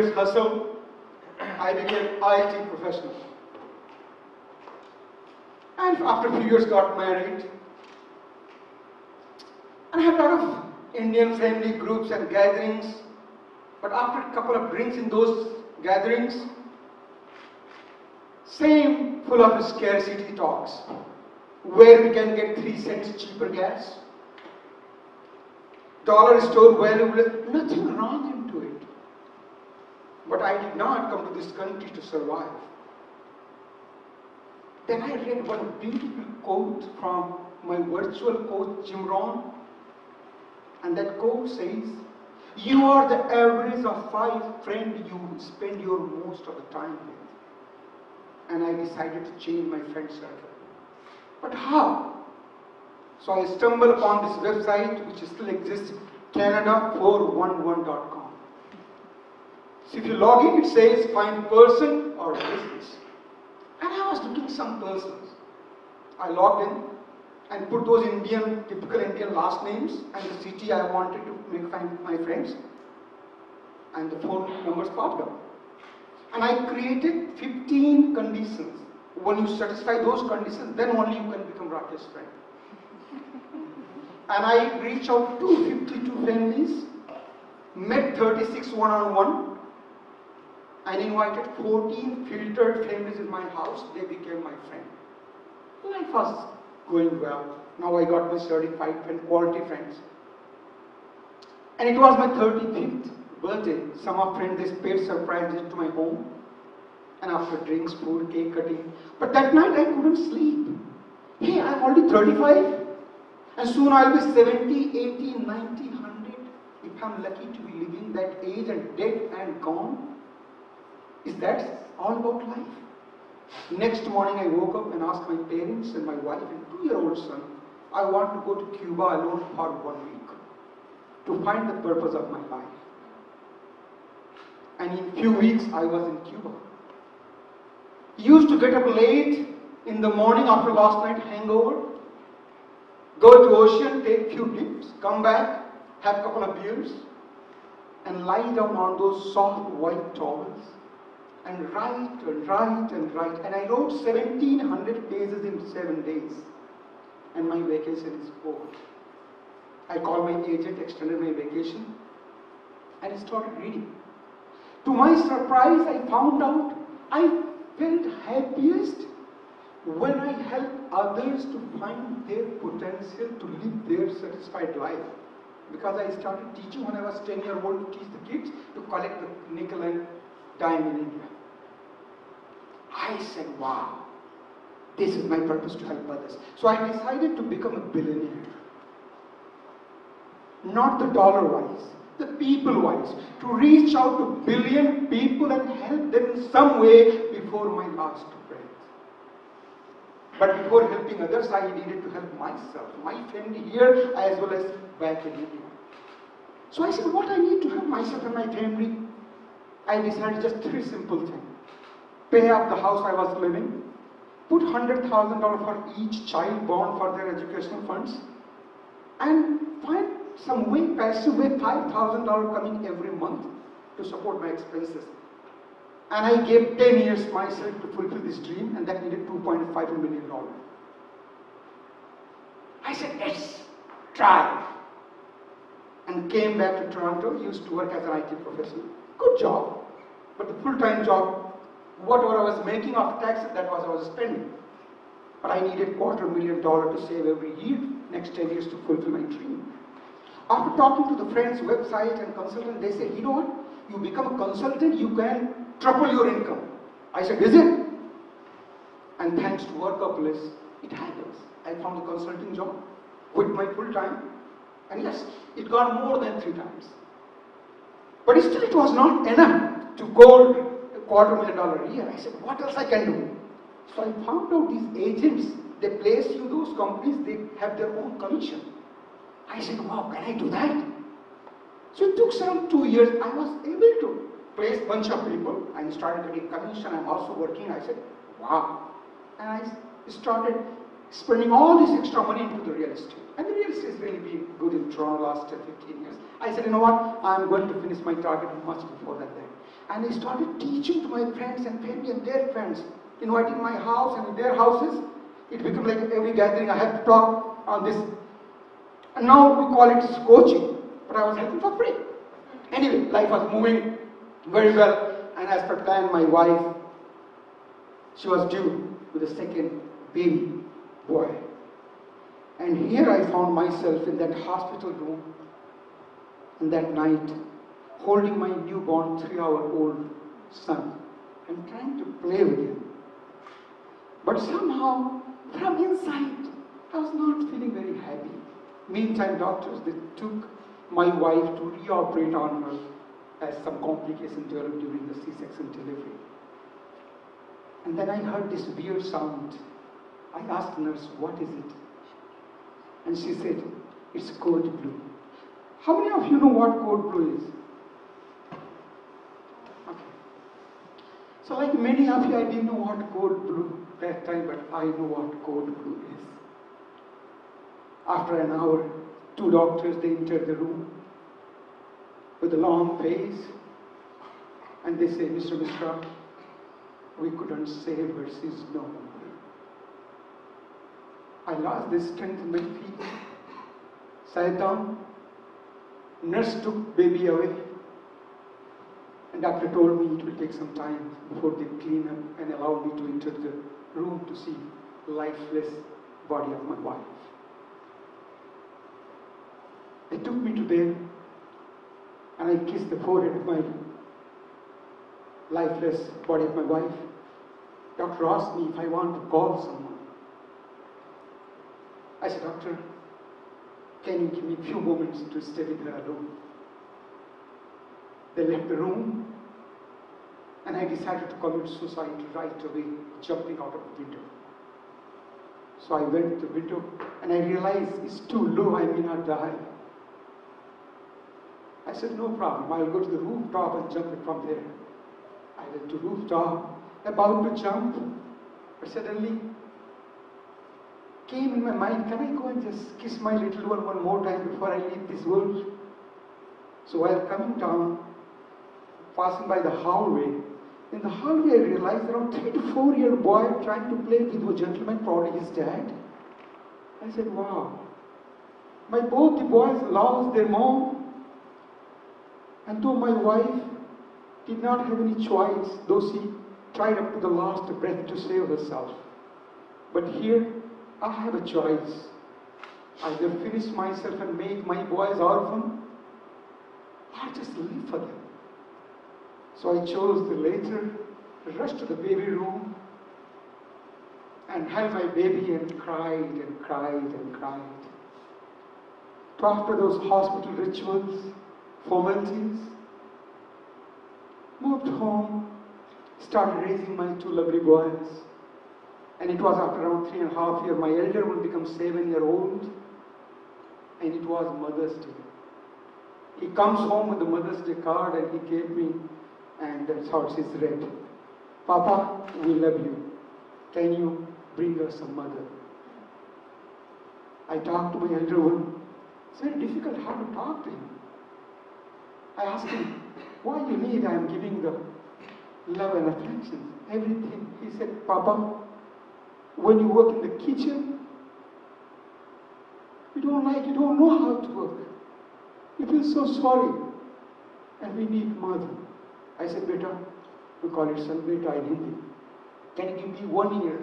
years hustle, I became IT professional. And after a few years got married. And I had a lot of Indian family groups and gatherings. But after a couple of drinks in those gatherings, same full of scarcity talks. Where we can get 3 cents cheaper gas. Dollar store value, nothing wrong into it. But I did not come to this country to survive. Then I read one beautiful quote from my virtual coach, Jim Rohn. And that quote says, "You are the average of 5 friends you spend your most of the time with." And I decided to change my friend circle. But how? So I stumbled upon this website, which still exists, Canada411.com. So if you log in, it says find person or business. And I was looking some persons. I logged in and put those typical Indian last names and the city I wanted to find my friends. And the phone numbers popped up. And I created 15 conditions. When you satisfy those conditions, then only you can become Rakesh's friend. And I reached out to 52 families, met 36 one-on-one, and invited 14 filtered families in my house. They became my friend. Life was going well. Now I got my certified and quality friends. And it was my 35th birthday. Some of friends, they paid surprise visit to my home. And after drinks, food, cake cutting. But that night I couldn't sleep. Hey, I'm already 35. And soon I'll be 70, 80, 90, 100. If I'm lucky to be living that age and dead and gone. Is that all about life? Next morning I woke up and asked my parents and my wife and 2-year-old son, I want to go to Cuba alone for 1 week to find the purpose of my life. And in few weeks I was in Cuba. Used to get up late in the morning after last night hangover, go to ocean, take few dips, come back, have a couple of beers, and lie down on those soft white towels and write and write and write. And I wrote 1,700 pages in 7 days. And my vacation is over. I called my agent, extended my vacation, and I started reading. To my surprise, I found out I felt happiest when I help others to find their potential to live their satisfied life. Because I started teaching when I was 10 years old to teach the kids to collect the nickel and dime in India. I said, wow, this is my purpose to help others. So I decided to become a billionaire. Not the dollar-wise, the people-wise. To reach out to billion people and help them in some way before my last breath. But before helping others, I needed to help myself, my family here as well as back in India. So I said, what I need to help myself and my family? I decided just 3 simple things. Pay off the house I was living, put $100,000 for each child born for their educational funds, and find some way, passive way, $5,000 coming every month to support my expenses. And I gave 10 years myself to fulfill this dream, and that needed $2.5 million. I said, let's try. And came back to Toronto, used to work as an IT professional. Good job. But the full-time job, whatever I was making after taxes, that was I was spending. But I needed $250,000 to save every year, next 10 years to fulfill my dream. After talking to the friends, website and consultant, they said, you know what? You become a consultant, you can triple your income. I said, is it? And thanks to Workopolis, it happens. I found a consulting job, quit my full time, and yes, it got more than 3 times. But still it was not enough to go $250,000 a year. I said, what else I can do? So I found out these agents, they place you those companies, they have their own commission. I said, wow, can I do that? So it took around 2 years. I was able to place a bunch of people and started getting commission. I'm also working. I said, wow. And I started spending all this extra money into the real estate. And the real estate has really been good in Toronto last 15 years. I said, you know what? I'm going to finish my target much before that day. And I started teaching to my friends and family and their friends, inviting my house and their houses. It became like every gathering I had to talk on this. And now we call it coaching, but I was helping for free. Anyway, life was moving very well, and as per plan, my wife, she was due with a second baby boy. And here I found myself in that hospital room, in that night, holding my newborn 3-hour-old son and trying to play with him. But somehow, from inside, I was not feeling very happy. Meantime, doctors, they took my wife to reoperate on her as some complication developed during the C-section delivery. And then I heard this weird sound. I asked the nurse, what is it? And she said, it's code blue. How many of you know what code blue is? Okay. So like many of you, I didn't know what code blue that time, but I know what code blue is. After an hour, 2 doctors, they entered the room with a long face, and they say, Mr. Mishra, we couldn't save her, she's no more. I lost the strength in my feet, sat down, nurse took baby away, and doctor told me it will take some time before they clean up and allow me to enter the room to see lifeless body of my wife. They took me to there, and I kissed the forehead of my lifeless body of my wife. Doctor asked me if I want to call someone. I said, Doctor, can you give me a few moments to stay with her alone? They left the room, and I decided to commit suicide right away, jumping out of the window. So I went to the window, and I realized it's too low, I may not die. I said, no problem, I'll go to the rooftop and jump it from there. I went to rooftop, about to jump, but suddenly came in my mind, can I go and just kiss my little one more time before I leave this world? So while coming down, passing by the hallway, in the hallway I realized around 3 to 4-year-old boy trying to play with a gentleman, probably his dad. I said, wow. Both the boys lost their mom, and though my wife did not have any choice, though she tried up to the last breath to save herself. But here, I have a choice. Either finish myself and make my boys orphan, or just live for them. So I chose the later, rushed to the baby room, and held my baby and cried and cried and cried. So after those hospital rituals, formalities, moved home, started raising my 2 lovely boys. And it was after around 3.5 years, my elder one became 7-year-old, and it was Mother's Day. He comes home with the Mother's Day card, and he gave me, and that's how it is read. Papa, we love you. Can you bring us a mother? I talked to my elder one. It's very difficult how to talk to him. I asked him, why you need? I am giving the love and affection, everything. He said, Papa, when you work in the kitchen, you don't know how to work. You feel so sorry. And we need mother. I said, Beta, we call it son beta in Hindi. Can you give me 1 year?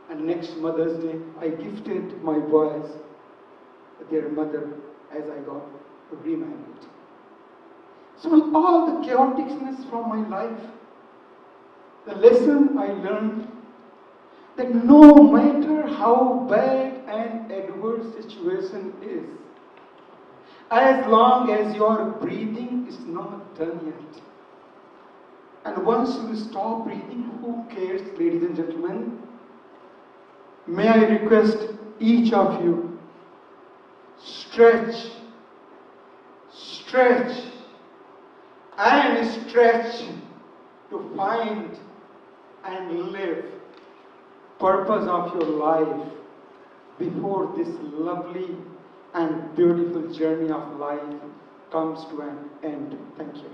And next Mother's Day, I gifted my boys their mother as I got remarried. So with all the chaoticness from my life, the lesson I learned that no matter how bad an adverse situation is, as long as your breathing is not done yet, and once you stop breathing, who cares, ladies and gentlemen? May I request each of you, stretch, stretch, and stretch to find and live purpose of your life before this lovely and beautiful journey of life comes to an end. Thank you.